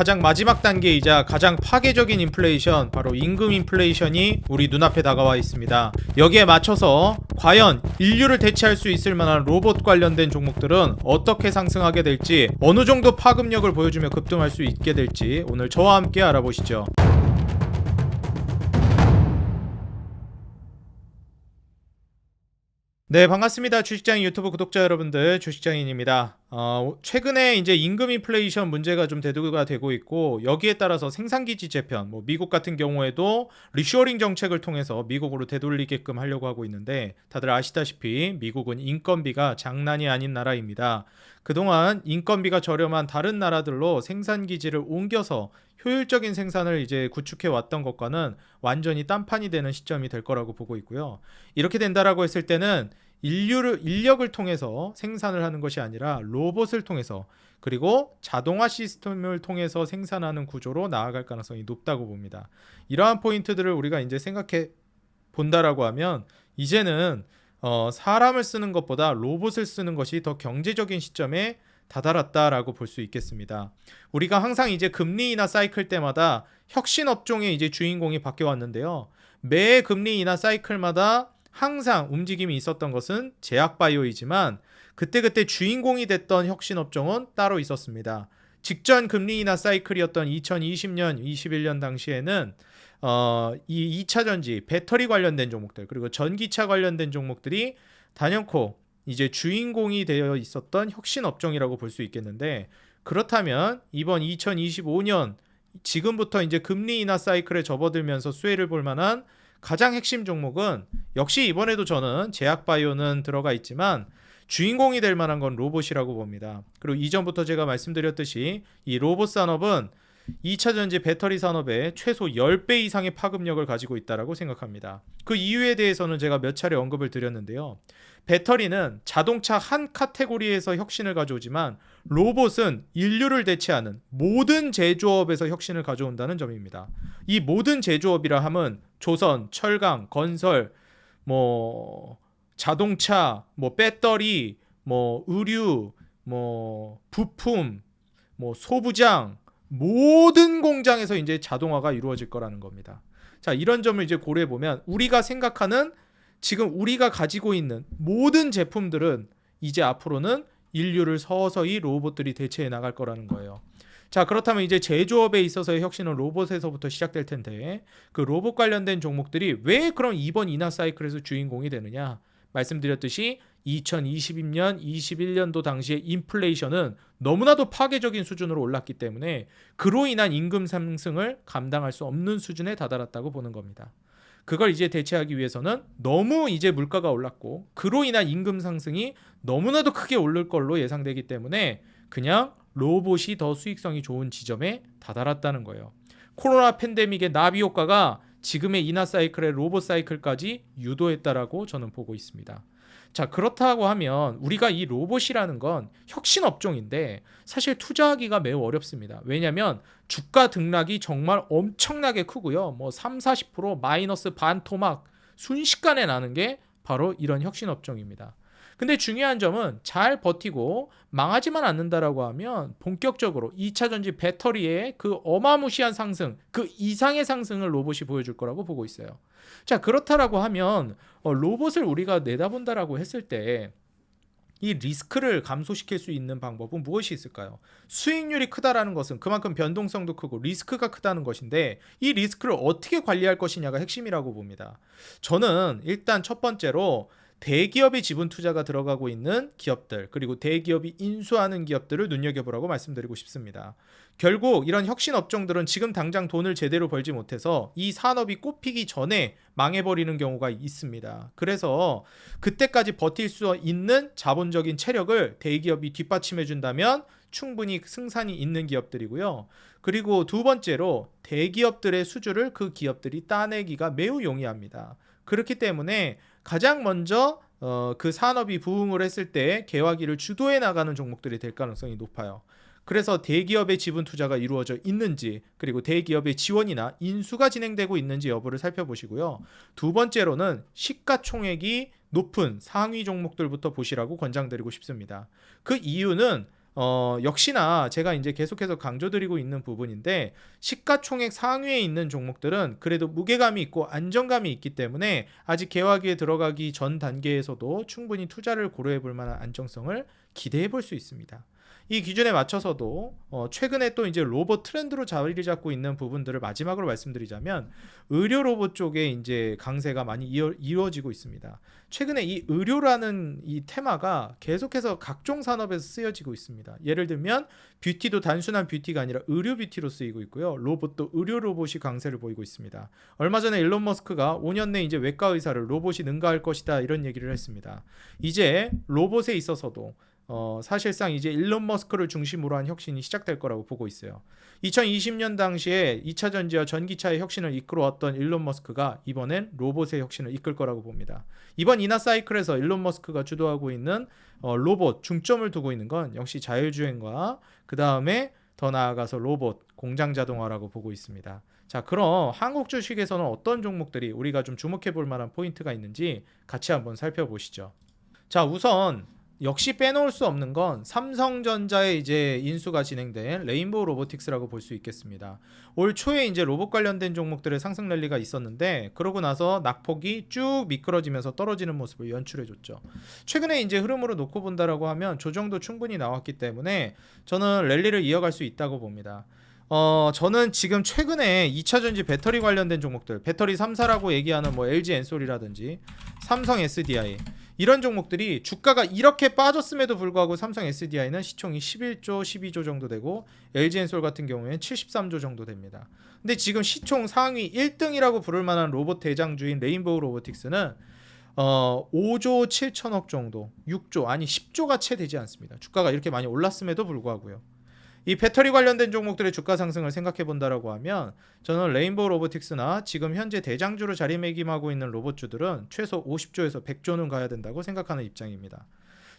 가장 마지막 단계이자 가장 파괴적인 인플레이션, 바로 임금 인플레이션이 우리 눈앞에 다가와 있습니다. 여기에 맞춰서 과연 인류를 대체할 수 있을 만한 로봇 관련된 종목들은 어떻게 상승하게 될지, 어느 정도 파급력을 보여주며 급등할 수 있게 될지 오늘 저와 함께 알아보시죠. 네, 반갑습니다. 주식장인 유튜브 구독자 여러분들, 주식장인입니다. 최근에 이제 임금 인플레이션 문제가 좀 대두가 되고 있고, 여기에 따라서 생산기지 재편, 미국 같은 경우에도 리쇼어링 정책을 통해서 미국으로 되돌리게끔 하려고 하고 있는데, 다들 아시다시피 미국은 인건비가 장난이 아닌 나라입니다. 그동안 인건비가 저렴한 다른 나라들로 생산기지를 옮겨서 효율적인 생산을 이제 구축해 왔던 것과는 완전히 딴판이 되는 시점이 될 거라고 보고 있고요. 이렇게 된다라고 했을 때는 인력을 통해서 생산을 하는 것이 아니라 로봇을 통해서, 그리고 자동화 시스템을 통해서 생산하는 구조로 나아갈 가능성이 높다고 봅니다. 이러한 포인트들을 우리가 이제 생각해 본다라고 하면, 이제는 사람을 쓰는 것보다 로봇을 쓰는 것이 더 경제적인 시점에 다다랐다라고 볼 수 있겠습니다. 우리가 항상 이제 금리 인하 사이클 때마다 혁신 업종의 이제 주인공이 바뀌어 왔는데요. 매 금리 인하 사이클마다 항상 움직임이 있었던 것은 제약바이오이지만, 그때 주인공이 됐던 혁신 업종은 따로 있었습니다. 직전 금리 인하 사이클이었던 2020년, 21년 당시에는 이 2차 전지, 배터리 관련된 종목들, 그리고 전기차 관련된 종목들이 단연코 이제 주인공이 되어 있었던 혁신 업종이라고 볼 수 있겠는데, 그렇다면 이번 2025년 지금부터 이제 금리 인하 사이클에 접어들면서 수혜를 볼 만한 가장 핵심 종목은, 역시 이번에도 저는 제약바이오는 들어가 있지만 주인공이 될 만한 건 로봇이라고 봅니다. 그리고 이전부터 제가 말씀드렸듯이 이 로봇 산업은 2차 전지 배터리 산업에 최소 10배 이상의 파급력을 가지고 있다고 생각합니다. 그 이유에 대해서는 제가 몇 차례 언급을 드렸는데요. 배터리는 자동차 한 카테고리에서 혁신을 가져오지만, 로봇은 인류를 대체하는 모든 제조업에서 혁신을 가져온다는 점입니다. 이 모든 제조업이라 함은 조선, 철강, 건설, 자동차, 배터리, 의류, 부품, 소부장, 모든 공장에서 이제 자동화가 이루어질 거라는 겁니다. 자, 이런 점을 이제 고려해 보면, 우리가 생각하는, 지금 우리가 가지고 있는 모든 제품들은 이제 앞으로는 인류를 서서히 로봇들이 대체해 나갈 거라는 거예요. 자, 그렇다면 이제 제조업에 있어서의 혁신은 로봇에서부터 시작될 텐데, 그 로봇 관련된 종목들이 왜 그럼 이번 인하 사이클에서 주인공이 되느냐? 말씀드렸듯이 2020년, 21년도 당시에 인플레이션은 너무나도 파괴적인 수준으로 올랐기 때문에 그로 인한 임금 상승을 감당할 수 없는 수준에 다다랐다고 보는 겁니다. 그걸 이제 대체하기 위해서는 너무 이제 물가가 올랐고, 그로 인한 임금 상승이 너무나도 크게 오를 걸로 예상되기 때문에 그냥 로봇이 더 수익성이 좋은 지점에 다다랐다는 거예요. 코로나 팬데믹의 나비 효과가 지금의 인하 사이클의 로봇 사이클까지 유도했다라고 저는 보고 있습니다. 자, 그렇다고 하면 우리가 이 로봇이라는 건 혁신 업종인데 사실 투자하기가 매우 어렵습니다. 왜냐하면 주가 등락이 정말 엄청나게 크고요. 30-40% 마이너스 반토막 순식간에 나는 게 바로 이런 혁신 업종입니다. 근데 중요한 점은 잘 버티고 망하지만 않는다라고 하면 본격적으로 2차 전지 배터리의 그 어마무시한 상승, 그 이상의 상승을 로봇이 보여줄 거라고 보고 있어요. 자, 그렇다라고 하면 로봇을 우리가 내다본다라고 했을 때 이 리스크를 감소시킬 수 있는 방법은 무엇이 있을까요? 수익률이 크다라는 것은 그만큼 변동성도 크고 리스크가 크다는 것인데, 이 리스크를 어떻게 관리할 것이냐가 핵심이라고 봅니다. 저는 일단 첫 번째로 대기업의 지분 투자가 들어가고 있는 기업들, 그리고 대기업이 인수하는 기업들을 눈여겨보라고 말씀드리고 싶습니다. 결국 이런 혁신 업종들은 지금 당장 돈을 제대로 벌지 못해서 이 산업이 꽃피기 전에 망해버리는 경우가 있습니다. 그래서 그때까지 버틸 수 있는 자본적인 체력을 대기업이 뒷받침해준다면 충분히 승산이 있는 기업들이고요. 그리고 두 번째로 대기업들의 수주를 그 기업들이 따내기가 매우 용이합니다. 그렇기 때문에 가장 먼저 그 산업이 부흥을 했을 때 개화기를 주도해 나가는 종목들이 될 가능성이 높아요. 그래서 대기업의 지분 투자가 이루어져 있는지, 그리고 대기업의 지원이나 인수가 진행되고 있는지 여부를 살펴보시고요. 두 번째로는 시가총액이 높은 상위 종목들부터 보시라고 권장드리고 싶습니다. 그 이유는 역시나 제가 이제 계속해서 강조드리고 있는 부분인데 시가총액 상위에 있는 종목들은 그래도 무게감이 있고 안정감이 있기 때문에 아직 개화기에 들어가기 전 단계에서도 충분히 투자를 고려해 볼 만한 안정성을 기대해 볼 수 있습니다. 이 기준에 맞춰서도 최근에 또 이제 로봇 트렌드로 자리를 잡고 있는 부분들을 마지막으로 말씀드리자면 의료 로봇 쪽에 이제 강세가 많이 이루어지고 있습니다. 최근에 이 의료라는 이 테마가 계속해서 각종 산업에서 쓰여지고 있습니다. 예를 들면 뷰티도 단순한 뷰티가 아니라 의료 뷰티로 쓰이고 있고요. 로봇도 의료 로봇이 강세를 보이고 있습니다. 얼마 전에 일론 머스크가 5년 내 이제 외과 의사를 로봇이 능가할 것이다 이런 얘기를 했습니다. 이제 로봇에 있어서도 사실상 이제 일론 머스크를 중심으로 한 혁신이 시작될 거라고 보고 있어요. 2020년 당시에 2차 전지와 전기차의 혁신을 이끌어왔던 일론 머스크가 이번엔 로봇의 혁신을 이끌 거라고 봅니다. 이번 인하 사이클에서 일론 머스크가 주도하고 있는 로봇 중점을 두고 있는 건 역시 자율주행과 그 다음에 더 나아가서 로봇, 공장 자동화라고 보고 있습니다. 자, 그럼 한국 주식에서는 어떤 종목들이 우리가 좀 주목해 볼 만한 포인트가 있는지 같이 한번 살펴보시죠. 자, 우선 역시 빼놓을 수 없는 건 삼성전자의 이제 인수가 진행된 레인보우 로보틱스라고 볼 수 있겠습니다. 올 초에 이제 로봇 관련된 종목들의 상승 랠리가 있었는데 그러고 나서 낙폭이 쭉 미끄러지면서 떨어지는 모습을 연출해줬죠. 최근에 이제 흐름으로 놓고 본다라고 하면 조정도 충분히 나왔기 때문에 저는 랠리를 이어갈 수 있다고 봅니다. 저는 지금 최근에 2차전지 배터리 관련된 종목들, 배터리 3사라고 얘기하는 뭐 LG 엔솔이라든지 삼성 SDI 이런 종목들이 주가가 이렇게 빠졌음에도 불구하고 삼성 SDI는 시총이 11조, 12조 정도 되고 LG엔솔 같은 경우에는 73조 정도 됩니다. 근데 지금 시총 상위 1등이라고 부를 만한 로봇 대장주인 레인보우 로보틱스는 5조 7천억 정도, 6조 아니 10조가 채 되지 않습니다. 주가가 이렇게 많이 올랐음에도 불구하고요. 이 배터리 관련된 종목들의 주가 상승을 생각해 본다라고 하면 저는 레인보우 로보틱스나 지금 현재 대장주로 자리매김하고 있는 로봇주들은 최소 50조에서 100조는 가야 된다고 생각하는 입장입니다.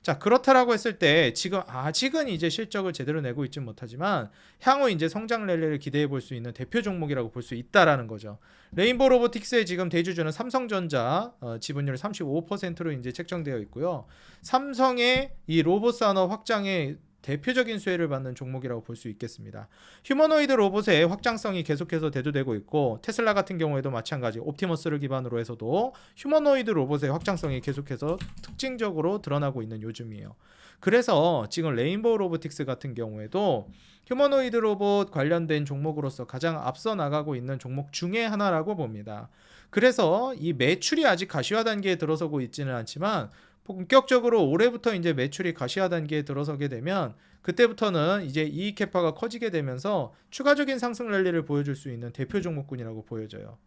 자, 그렇다라고 했을 때 지금 아직은 이제 실적을 제대로 내고 있지 못하지만 향후 이제 성장 랠리를 기대해 볼 수 있는 대표 종목이라고 볼 수 있다라는 거죠. 레인보우 로보틱스의 지금 대주주는 삼성전자 지분율 35%로 이제 책정되어 있고요. 삼성의 이 로봇 산업 확장에 대표적인 수혜를 받는 종목이라고 볼 수 있겠습니다. 휴머노이드 로봇의 확장성이 계속해서 대두되고 있고 테슬라 같은 경우에도 마찬가지 옵티머스를 기반으로 해서도 휴머노이드 로봇의 확장성이 계속해서 특징적으로 드러나고 있는 요즘이에요. 그래서 지금 레인보우 로보틱스 같은 경우에도 휴머노이드 로봇 관련된 종목으로서 가장 앞서 나가고 있는 종목 중에 하나라고 봅니다. 그래서 이 매출이 아직 가시화 단계에 들어서고 있지는 않지만 본격적으로 올해부터 이제 매출이 가시화 단계에 들어서게 되면 그때부터는 이제 이익 캐파가 커지게 되면서 추가적인 상승 랠리를 보여줄 수 있는 대표 종목군이라고 보여져요.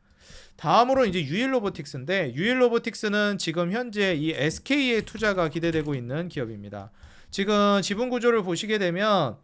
다음으로 이제 유일 로보틱스인데 유일 로보틱스는 지금 현재 이 SK의 투자가 기대되고 있는 기업입니다. 지금 지분 구조를 보시게 되면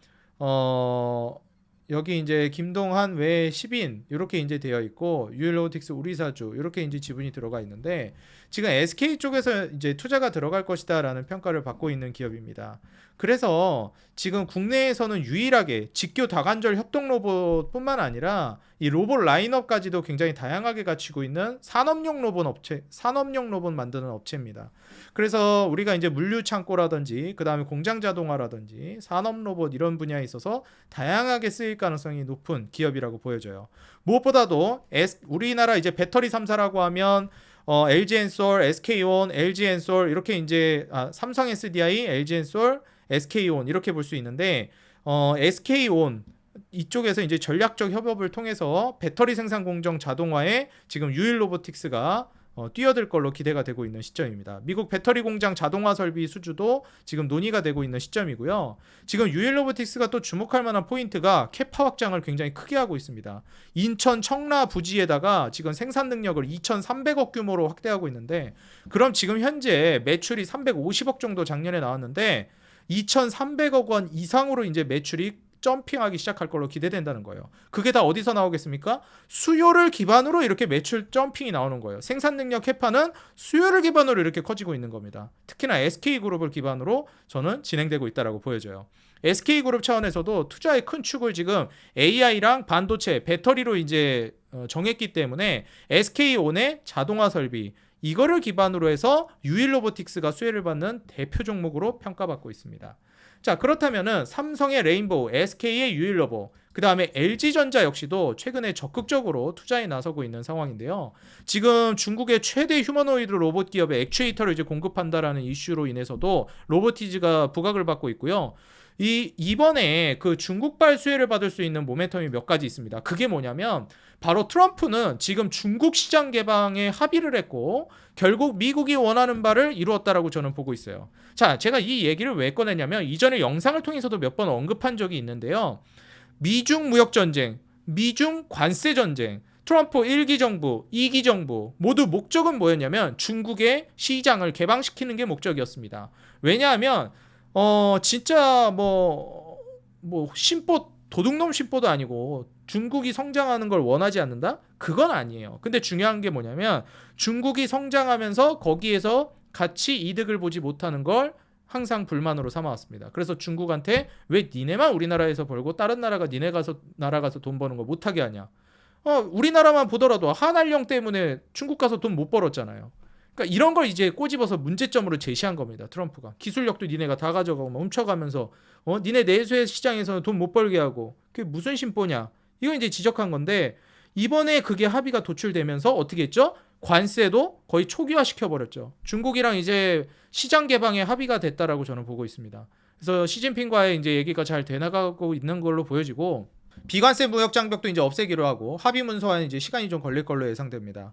여기 이제 김동한 외 10인 이렇게 이제 되어 있고 유일 로보틱스 우리사주 이렇게 이제 지분이 들어가 있는데 지금 SK 쪽에서 이제 투자가 들어갈 것이다라는 평가를 받고 있는 기업입니다. 그래서 지금 국내에서는 유일하게 직교 다관절 협동 로봇뿐만 아니라 이 로봇 라인업까지도 굉장히 다양하게 갖추고 있는 산업용 로봇 만드는 업체입니다. 그래서 우리가 이제 물류 창고라든지 그다음에 공장 자동화라든지 산업 로봇 이런 분야에 있어서 다양하게 쓰일 가능성이 높은 기업이라고 보여져요. 무엇보다도 우리나라 이제 배터리 3사라고 하면 LG엔솔, SK온, LG엔솔 이렇게 이제 삼성 SDI, LG엔솔, SK온 이렇게 볼 수 있는데 SK온 이쪽에서 이제 전략적 협업을 통해서 배터리 생산 공정 자동화에 지금 유일 로보틱스가 뛰어들 걸로 기대가 되고 있는 시점입니다. 미국 배터리 공장 자동화 설비 수주도 지금 논의가 되고 있는 시점이고요. 지금 유일 로보틱스가 또 주목할 만한 포인트가 캐파 확장을 굉장히 크게 하고 있습니다. 인천 청라 부지에다가 지금 생산 능력을 2,300억 규모로 확대하고 있는데 그럼 지금 현재 매출이 350억 정도 작년에 나왔는데 2,300억 원 이상으로 이제 매출이 점핑하기 시작할 걸로 기대된다는 거예요. 그게 다 어디서 나오겠습니까? 수요를 기반으로 이렇게 매출 점핑이 나오는 거예요. 생산 능력 캐파는 수요를 기반으로 이렇게 커지고 있는 겁니다. 특히나 SK그룹을 기반으로 저는 진행되고 있다고 보여져요. SK그룹 차원에서도 투자의 큰 축을 지금 AI랑 반도체, 배터리로 이제 정했기 때문에 SK온의 자동화 설비 이거를 기반으로 해서 유일 로보틱스가 수혜를 받는 대표 종목으로 평가받고 있습니다. 자, 그렇다면은 삼성의 레인보우, SK의 유일러버, 그 다음에 LG전자 역시도 최근에 적극적으로 투자에 나서고 있는 상황인데요. 지금 중국의 최대 휴머노이드 로봇 기업의 액추에이터를 이제 공급한다라는 이슈로 인해서도 로보티즈가 부각을 받고 있고요. 이번에 그 중국발 수혜를 받을 수 있는 모멘텀이 몇 가지 있습니다. 그게 뭐냐면 바로 트럼프는 지금 중국 시장 개방에 합의를 했고 결국 미국이 원하는 바를 이루었다라고 저는 보고 있어요. 자, 제가 이 얘기를 왜 꺼냈냐면 이전에 영상을 통해서도 몇 번 언급한 적이 있는데요. 미중 무역 전쟁, 미중 관세 전쟁, 트럼프 1기 정부, 2기 정부 모두 목적은 뭐였냐면 중국의 시장을 개방시키는 게 목적이었습니다. 왜냐하면 진짜 심보 도둑놈 심보도 아니고 중국이 성장하는 걸 원하지 않는다? 그건 아니에요. 근데 중요한 게 뭐냐면 중국이 성장하면서 거기에서 같이 이득을 보지 못하는 걸 항상 불만으로 삼아왔습니다. 그래서 중국한테 왜 니네만 우리나라에서 벌고 다른 나라가 니네 나라 가서 돈 버는 거 못하게 하냐? 우리나라만 보더라도 한알령 때문에 중국 가서 돈 못 벌었잖아요. 그러니까 이런 걸 이제 꼬집어서 문제점으로 제시한 겁니다. 트럼프가 기술력도 니네가 다 가져가고 훔쳐가면서 니네 내수의 시장에서는 돈 못 벌게 하고 그게 무슨 심보냐? 이거 이제 지적한 건데 이번에 그게 합의가 도출되면서 어떻게 했죠? 관세도 거의 초기화 시켜버렸죠. 중국이랑 이제 시장 개방에 합의가 됐다라고 저는 보고 있습니다. 그래서 시진핑과의 이제 얘기가 잘 돼나가고 있는 걸로 보여지고 비관세 무역 장벽도 이제 없애기로 하고 합의 문서화는 이제 시간이 좀 걸릴 걸로 예상됩니다.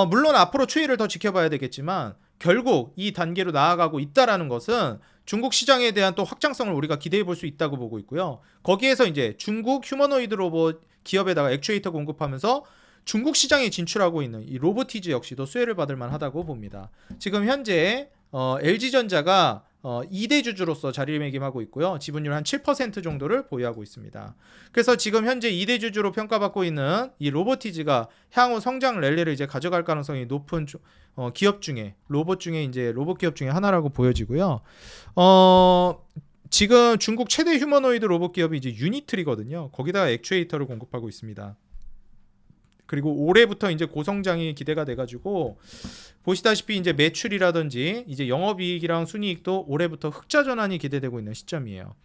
물론 앞으로 추이를 더 지켜봐야 되겠지만 결국 이 단계로 나아가고 있다라는 것은 중국 시장에 대한 또 확장성을 우리가 기대해 볼 수 있다고 보고 있고요. 거기에서 이제 중국 휴머노이드 로봇 기업에다가 액추에이터 공급하면서 중국 시장에 진출하고 있는 이 로보티즈 역시도 수혜를 받을 만하다고 봅니다. 지금 현재 LG전자가 2대 주주로서 자리매김하고 있고요. 지분율 한 7% 정도를 보유하고 있습니다. 그래서 지금 현재 2대 주주로 평가받고 있는 이 로보티즈가 향후 성장 랠리를 이제 가져갈 가능성이 높은 기업 중에 로봇 기업 중에 하나라고 보여지고요. 지금 중국 최대 휴머노이드 로봇 기업이 이제 유니트리거든요. 거기다가 액추에이터를 공급하고 있습니다. 그리고 올해부터 이제 고성장이 기대가 돼가지고 보시다시피 이제 매출이라든지 이제 영업이익이랑 순이익도 올해부터 흑자 전환이 기대되고 있는 시점이에요.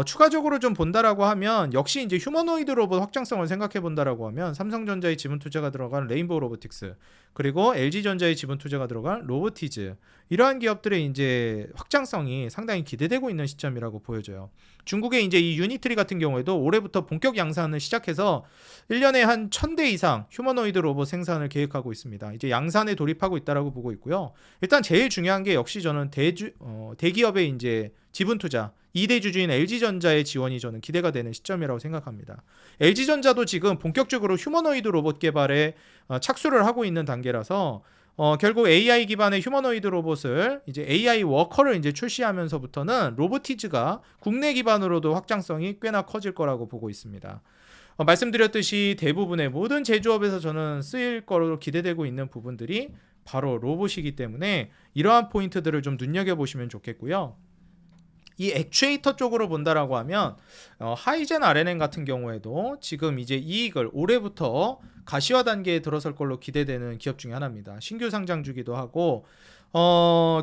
추가적으로 좀 본다라고 하면 역시 이제 휴머노이드 로봇 확장성을 생각해 본다라고 하면 삼성전자의 지분 투자가 들어간 레인보우 로보틱스 그리고 LG전자의 지분 투자가 들어간 로보티즈 이러한 기업들의 이제 확장성이 상당히 기대되고 있는 시점이라고 보여져요. 중국의 이제 이 유니트리 같은 경우에도 올해부터 본격 양산을 시작해서 1년에 한 1000대 이상 휴머노이드 로봇 생산을 계획하고 있습니다. 이제 양산에 돌입하고 있다라고 보고 있고요. 일단 제일 중요한 게 역시 저는 대기업의 이제 지분 투자 2대 주주인 LG전자의 지원이 저는 기대가 되는 시점이라고 생각합니다. LG전자도 지금 본격적으로 휴머노이드 로봇 개발에 착수를 하고 있는 단계라서 결국 AI 기반의 휴머노이드 로봇을 이제 AI 워커를 이제 출시하면서부터는 로보티즈가 국내 기반으로도 확장성이 꽤나 커질 거라고 보고 있습니다. 말씀드렸듯이 대부분의 모든 제조업에서 저는 쓰일 거로 기대되고 있는 부분들이 바로 로봇이기 때문에 이러한 포인트들을 좀 눈여겨보시면 좋겠고요. 이 액추에이터 쪽으로 본다라고 하면 하이젠 RNN 같은 경우에도 지금 이제 이익을 올해부터 가시화 단계에 들어설 걸로 기대되는 기업 중에 하나입니다. 신규 상장 주기도 하고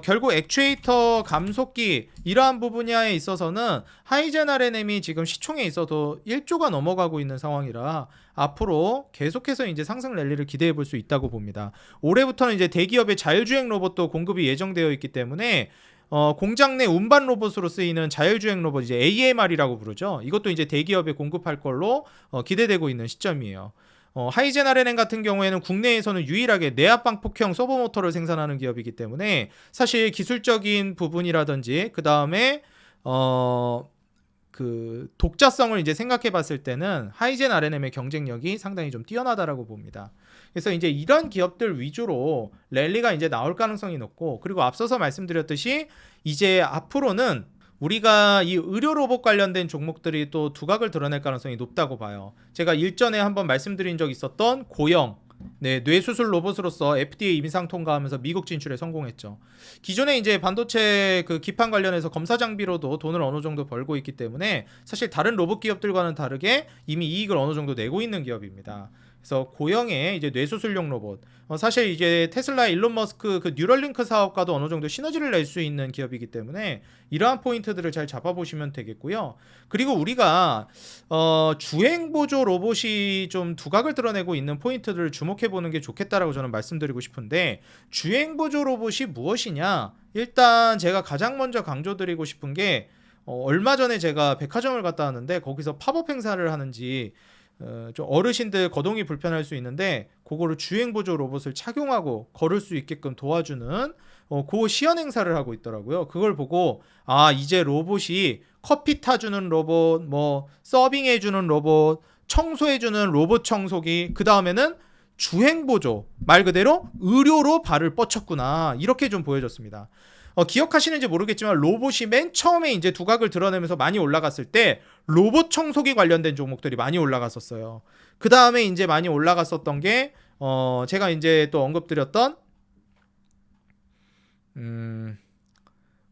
결국 액추에이터 감속기 이러한 분야에 있어서는 하이젠 RNM이 지금 시총에 있어도 1조가 넘어가고 있는 상황이라 앞으로 계속해서 이제 상승 랠리를 기대해 볼 수 있다고 봅니다. 올해부터는 이제 대기업의 자율주행 로봇도 공급이 예정되어 있기 때문에 공장 내 운반 로봇으로 쓰이는 자율주행 로봇 이제 AMR이라고 부르죠. 이것도 이제 대기업에 공급할 걸로 기대되고 있는 시점이에요. 하이젠 RNN 같은 경우에는 국내에서는 유일하게 내압방 폭형 서버모터를 생산하는 기업이기 때문에 사실 기술적인 부분이라든지 그 다음에 그 독자성을 이제 생각해 봤을 때는 하이젠 RNM의 경쟁력이 상당히 좀 뛰어나다라고 봅니다. 그래서 이제 이런 기업들 위주로 랠리가 이제 나올 가능성이 높고 그리고 앞서서 말씀드렸듯이 이제 앞으로는 우리가 이 의료 로봇 관련된 종목들이 또 두각을 드러낼 가능성이 높다고 봐요. 제가 일전에 한번 말씀드린 적 있었던 고영 뇌수술 로봇으로서 FDA 임상 통과하면서 미국 진출에 성공했죠. 기존에 이제 반도체 그 기판 관련해서 검사 장비로도 돈을 어느 정도 벌고 있기 때문에 사실 다른 로봇 기업들과는 다르게 이미 이익을 어느 정도 내고 있는 기업입니다. 그래서 고형의 이제 뇌수술용 로봇. 사실 이제 테슬라 일론 머스크 그 뉴럴링크 사업과도 어느 정도 시너지를 낼 수 있는 기업이기 때문에 이러한 포인트들을 잘 잡아보시면 되겠고요. 그리고 우리가 주행 보조 로봇이 좀 두각을 드러내고 있는 포인트들을 주목해 보는 게 좋겠다라고 저는 말씀드리고 싶은데, 주행 보조 로봇이 무엇이냐? 일단 제가 가장 먼저 강조드리고 싶은 게 얼마 전에 제가 백화점을 갔다 왔는데 거기서 팝업 행사를 하는지 좀 어르신들 거동이 불편할 수 있는데 그거를 주행보조 로봇을 착용하고 걸을 수 있게끔 도와주는 그 시연 행사를 하고 있더라고요. 그걸 보고 이제 로봇이 커피 타주는 로봇, 뭐 서빙해주는 로봇, 청소해주는 로봇 청소기, 그 다음에는 주행보조, 말 그대로 의료로 발을 뻗쳤구나, 이렇게 좀 보여졌습니다. 기억하시는지 모르겠지만 로봇이 맨 처음에 이제 두각을 드러내면서 많이 올라갔을 때 로봇 청소기 관련된 종목들이 많이 올라갔었어요. 그 다음에 이제 많이 올라갔었던 게 제가 이제 또 언급드렸던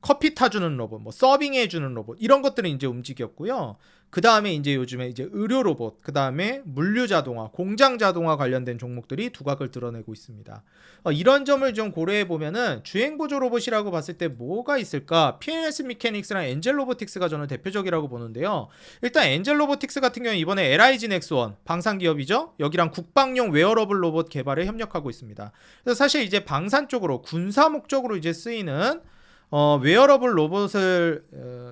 커피 타주는 로봇, 뭐 서빙해주는 로봇, 이런 것들은 이제 움직였고요. 그 다음에 이제 요즘에 이제 의료 로봇, 그 다음에 물류 자동화, 공장 자동화 관련된 종목들이 두각을 드러내고 있습니다. 이런 점을 좀 고려해 보면은 주행 보조 로봇이라고 봤을 때 뭐가 있을까? PNS 미케닉스랑 엔젤 로보틱스가 저는 대표적이라고 보는데요. 일단 엔젤 로보틱스 같은 경우는 이번에 LIG 넥스원, 방산 기업이죠. 여기랑 국방용 웨어러블 로봇 개발에 협력하고 있습니다. 그래서 사실 이제 방산 쪽으로 군사 목적으로 이제 쓰이는 웨어러블 로봇을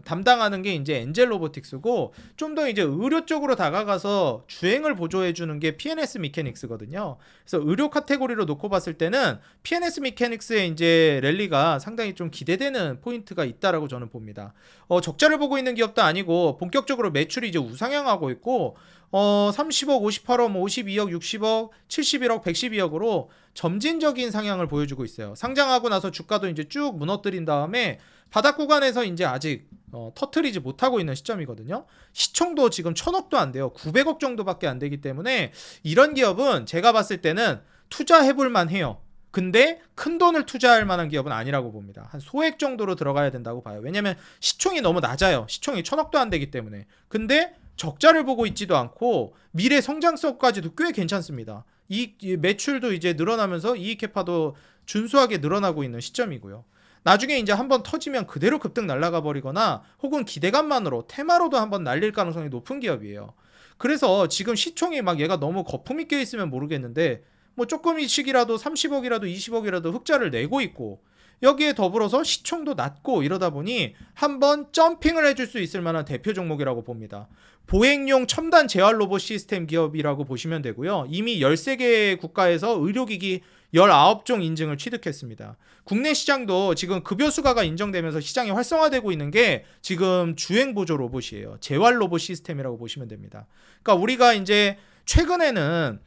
담당하는 게 이제 엔젤 로보틱스고, 좀 더 이제 의료 쪽으로 다가가서 주행을 보조해 주는 게 PNS 미케닉스거든요. 그래서 의료 카테고리로 놓고 봤을 때는 PNS 미케닉스의 이제 랠리가 상당히 좀 기대되는 포인트가 있다라고 저는 봅니다. 적자를 보고 있는 기업도 아니고 본격적으로 매출이 이제 우상향하고 있고, 30억, 58억, 52억, 60억, 71억, 112억으로 점진적인 상향을 보여주고 있어요. 상장하고 나서 주가도 이제 쭉 무너뜨린 다음에 바닥 구간에서 이제 아직 터트리지 못하고 있는 시점이거든요. 시총도 지금 1000억도 안 돼요. 900억 정도밖에 안 되기 때문에 이런 기업은 제가 봤을 때는 투자해볼 만해요. 근데 큰 돈을 투자할 만한 기업은 아니라고 봅니다. 한 소액 정도로 들어가야 된다고 봐요. 왜냐면 시총이 너무 낮아요. 시총이 1000억도 안 되기 때문에. 근데 적자를 보고 있지도 않고 미래 성장성까지도 꽤 괜찮습니다. 이 매출도 이제 늘어나면서 이익 캐파도 준수하게 늘어나고 있는 시점이고요. 나중에 이제 한번 터지면 그대로 급등 날아가 버리거나 혹은 기대감만으로 테마로도 한번 날릴 가능성이 높은 기업이에요. 그래서 지금 시총이 막 얘가 너무 거품이 껴 있으면 모르겠는데 뭐 조금씩이라도 30억이라도 20억이라도 흑자를 내고 있고, 여기에 더불어서 시총도 낮고 이러다 보니 한번 점핑을 해줄 수 있을 만한 대표 종목이라고 봅니다. 보행용 첨단 재활 로봇 시스템 기업이라고 보시면 되고요. 이미 13개 국가에서 의료기기 19종 인증을 취득했습니다. 국내 시장도 지금 급여 수가가 인정되면서 시장이 활성화되고 있는 게 지금 주행 보조 로봇이에요. 재활 로봇 시스템이라고 보시면 됩니다. 그러니까 우리가 이제 최근에는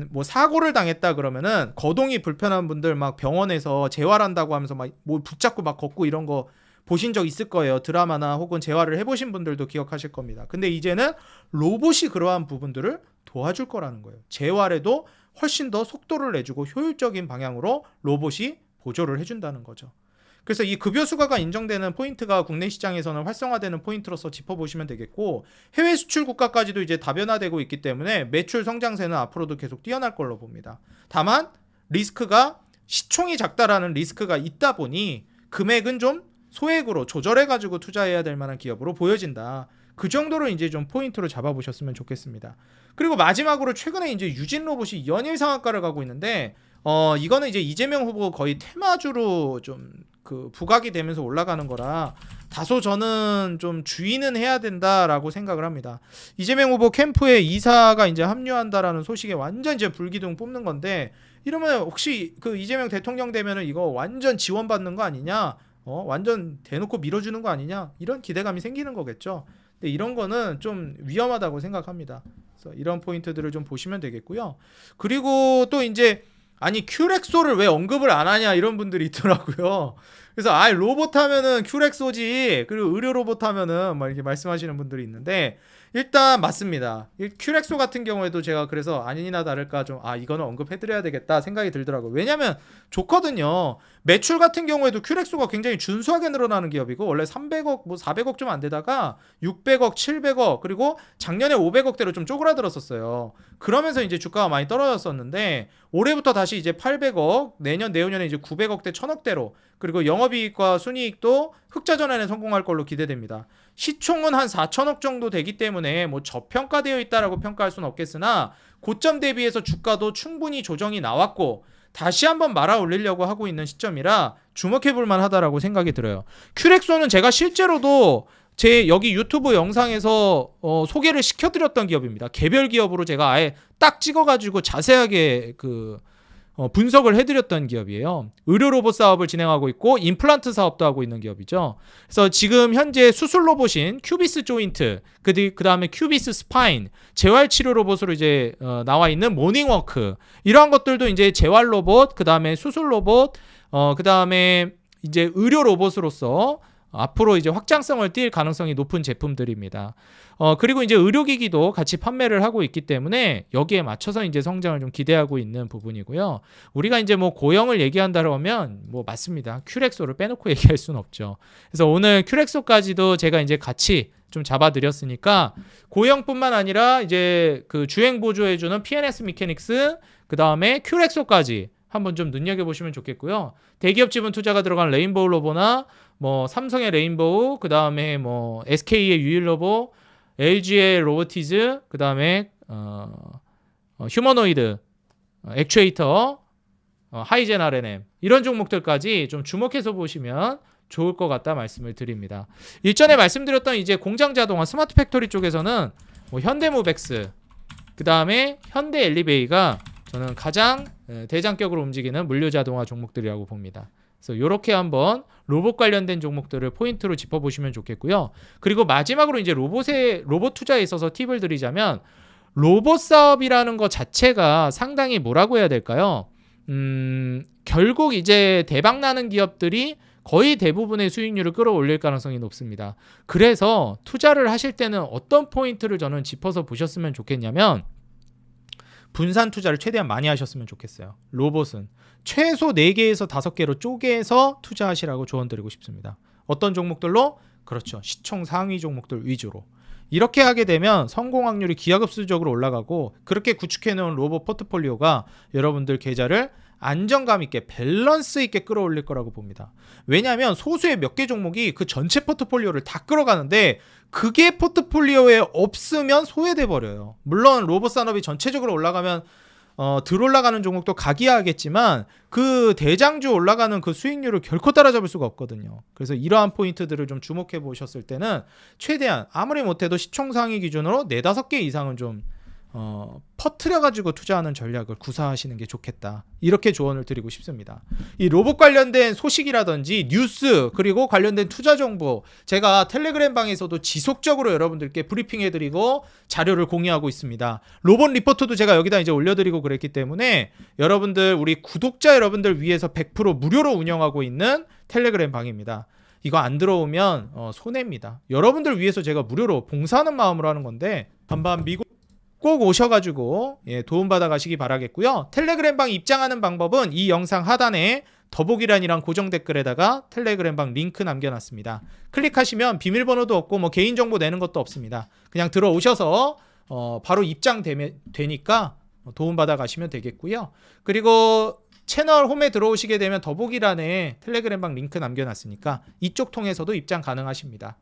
뭐 사고를 당했다 그러면은 거동이 불편한 분들 막 병원에서 재활한다고 하면서 막 뭐 붙잡고 막 걷고 이런 거 보신 적 있을 거예요. 드라마나 혹은 재활을 해보신 분들도 기억하실 겁니다. 근데 이제는 로봇이 그러한 부분들을 도와줄 거라는 거예요. 재활에도 훨씬 더 속도를 내주고 효율적인 방향으로 로봇이 보조를 해준다는 거죠. 그래서 이 급여 수가가 인정되는 포인트가 국내 시장에서는 활성화되는 포인트로서 짚어보시면 되겠고, 해외 수출 국가까지도 이제 다변화되고 있기 때문에 매출 성장세는 앞으로도 계속 뛰어날 걸로 봅니다. 다만 리스크가, 시총이 작다라는 리스크가 있다 보니 금액은 좀 소액으로 조절해가지고 투자해야 될 만한 기업으로 보여진다. 그 정도로 이제 좀 포인트로 잡아보셨으면 좋겠습니다. 그리고 마지막으로 최근에 이제 유진 로봇이 연일 상한가를 가고 있는데, 이거는 이제 이재명 후보 거의 테마주로 좀 그 부각이 되면서 올라가는 거라 다소 저는 좀 주의는 해야 된다라고 생각을 합니다. 이재명 후보 캠프에 이사가 이제 합류한다라는 소식에 완전 이제 불기둥 뽑는 건데, 이러면 혹시 그 이재명 대통령 되면은 이거 완전 지원받는 거 아니냐? 완전 대놓고 밀어주는 거 아니냐? 이런 기대감이 생기는 거겠죠. 근데 이런 거는 좀 위험하다고 생각합니다. 그래서 이런 포인트들을 좀 보시면 되겠고요. 그리고 또 이제 아니 큐렉소를 왜 언급을 안 하냐 이런 분들이 있더라고요. 그래서 로봇 하면은 큐렉소지, 그리고 의료 로봇 하면은 막 이렇게 말씀하시는 분들이 있는데, 일단 맞습니다. 이 큐렉소 같은 경우에도 제가 그래서 아니나 다를까 좀 이거는 언급해드려야 되겠다 생각이 들더라고요. 왜냐면 좋거든요. 매출 같은 경우에도 큐렉소가 굉장히 준수하게 늘어나는 기업이고 원래 300억 뭐 400억 좀 안 되다가 600억 700억 그리고 작년에 500억대로 좀 쪼그라들었었어요. 그러면서 이제 주가가 많이 떨어졌었는데 올해부터 다시 이제 800억 내년 내후년에 이제 900억대 1000억대로 그리고 영업이익과 순이익도 흑자 전환에 성공할 걸로 기대됩니다. 시총은 한 4천억 정도 되기 때문에 뭐 저평가되어 있다라고 평가할 수는 없겠으나 고점 대비해서 주가도 충분히 조정이 나왔고 다시 한번 말아 올리려고 하고 있는 시점이라 주목해 볼 만하다라고 생각이 들어요. 큐렉소는 제가 실제로도 제 여기 유튜브 영상에서 소개를 시켜드렸던 기업입니다. 개별 기업으로 제가 아예 딱 찍어가지고 자세하게 분석을 해드렸던 기업이에요. 의료 로봇 사업을 진행하고 있고 임플란트 사업도 하고 있는 기업이죠. 그래서 지금 현재 수술 로봇인 큐비스 조인트, 그 다음에 큐비스 스파인, 재활 치료 로봇으로 이제 나와 있는 모닝워크 이러한 것들도 이제 재활 로봇, 그 다음에 수술 로봇, 그 다음에 이제 의료 로봇으로서 앞으로 이제 확장성을 띌 가능성이 높은 제품들입니다. 그리고 이제 의료기기도 같이 판매를 하고 있기 때문에 여기에 맞춰서 이제 성장을 좀 기대하고 있는 부분이고요. 우리가 이제 뭐 고영을 얘기한다면 뭐 맞습니다. 큐렉소를 빼놓고 얘기할 수는 없죠. 그래서 오늘 큐렉소까지도 제가 이제 같이 좀 잡아드렸으니까 고영뿐만 아니라 이제 그 주행 보조해주는 PNS 미케닉스 그 다음에 큐렉소까지 한번 좀 눈여겨보시면 좋겠고요. 대기업 지분 투자가 들어간 레인보우 로보나 뭐 삼성의 레인보우, 그 다음에 뭐 SK의 유일로보, LG의 로보티즈, 그 다음에 휴머노이드, 액추에이터, 하이젠 RNM 이런 종목들까지 좀 주목해서 보시면 좋을 것 같다 말씀을 드립니다. 일전에 말씀드렸던 이제 공장 자동화 스마트 팩토리 쪽에서는 뭐 현대모백스, 그 다음에 현대 엘리베이가 저는 가장 대장격으로 움직이는 물류 자동화 종목들이라고 봅니다. 그래서 이렇게 한번 로봇 관련된 종목들을 포인트로 짚어보시면 좋겠고요. 그리고 마지막으로 이제 로봇 투자에 있어서 팁을 드리자면 로봇 사업이라는 것 자체가 상당히 뭐라고 해야 될까요? 결국 이제 대박 나는 기업들이 거의 대부분의 수익률을 끌어올릴 가능성이 높습니다. 그래서 투자를 하실 때는 어떤 포인트를 저는 짚어서 보셨으면 좋겠냐면 분산 투자를 최대한 많이 하셨으면 좋겠어요. 로봇은 최소 4개에서 5개로 쪼개서 투자하시라고 조언드리고 싶습니다. 어떤 종목들로? 그렇죠. 시총 상위 종목들 위주로. 이렇게 하게 되면 성공 확률이 기하급수적으로 올라가고 그렇게 구축해놓은 로봇 포트폴리오가 여러분들 계좌를 안정감 있게 밸런스 있게 끌어올릴 거라고 봅니다. 왜냐하면 소수의 몇 개 종목이 그 전체 포트폴리오를 다 끌어가는데 그게 포트폴리오에 없으면 소외돼 버려요. 물론 로봇 산업이 전체적으로 올라가면 들 올라가는 종목도 각이하겠지만 그 대장주 올라가는 그 수익률을 결코 따라잡을 수가 없거든요. 그래서 이러한 포인트들을 좀 주목해 보셨을 때는 최대한 아무리 못해도 시총 상위 기준으로 4-5개 이상은 좀 퍼트려가지고 투자하는 전략을 구사하시는 게 좋겠다. 이렇게 조언을 드리고 싶습니다. 이 로봇 관련된 소식이라든지 뉴스 그리고 관련된 투자 정보 제가 텔레그램 방에서도 지속적으로 여러분들께 브리핑해드리고 자료를 공유하고 있습니다. 로봇 리포트도 제가 여기다 이제 올려드리고 그랬기 때문에 여러분들 우리 구독자 여러분들 위해서 100% 무료로 운영하고 있는 텔레그램 방입니다. 이거 안 들어오면 손해입니다. 여러분들 위해서 제가 무료로 봉사하는 마음으로 하는 건데 반반 미국 꼭 오셔가지고 도움받아 가시기 바라겠고요. 텔레그램방 입장하는 방법은 이 영상 하단에 더보기란이랑 고정 댓글에다가 텔레그램방 링크 남겨놨습니다. 클릭하시면 비밀번호도 없고 뭐 개인정보 내는 것도 없습니다. 그냥 들어오셔서 바로 입장되니까 도움받아 가시면 되겠고요. 그리고 채널 홈에 들어오시게 되면 더보기란에 텔레그램방 링크 남겨놨으니까 이쪽 통해서도 입장 가능하십니다.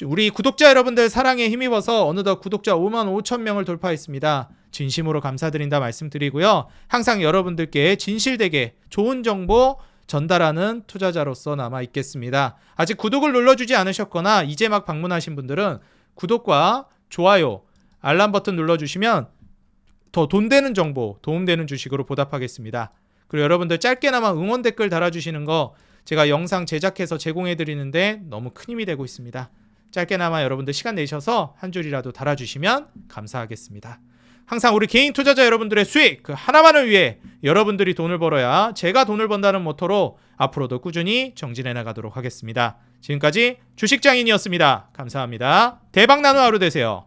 우리 구독자 여러분들 사랑에 힘입어서 어느덧 구독자 55,000명을 돌파했습니다. 진심으로 감사드린다 말씀드리고요. 항상 여러분들께 진실되게 좋은 정보 전달하는 투자자로서 남아 있겠습니다. 아직 구독을 눌러주지 않으셨거나 이제 막 방문하신 분들은 구독과 좋아요, 알람 버튼 눌러주시면 더 돈 되는 정보, 도움되는 주식으로 보답하겠습니다. 그리고 여러분들 짧게나마 응원 댓글 달아주시는 거 제가 영상 제작해서 제공해드리는데 너무 큰 힘이 되고 있습니다. 짧게나마 여러분들 시간 내셔서 한 줄이라도 달아주시면 감사하겠습니다. 항상 우리 개인 투자자 여러분들의 수익 그 하나만을 위해 여러분들이 돈을 벌어야 제가 돈을 번다는 모토로 앞으로도 꾸준히 정진해 나가도록 하겠습니다. 지금까지 주식장인이었습니다. 감사합니다. 대박 나는 하루 되세요.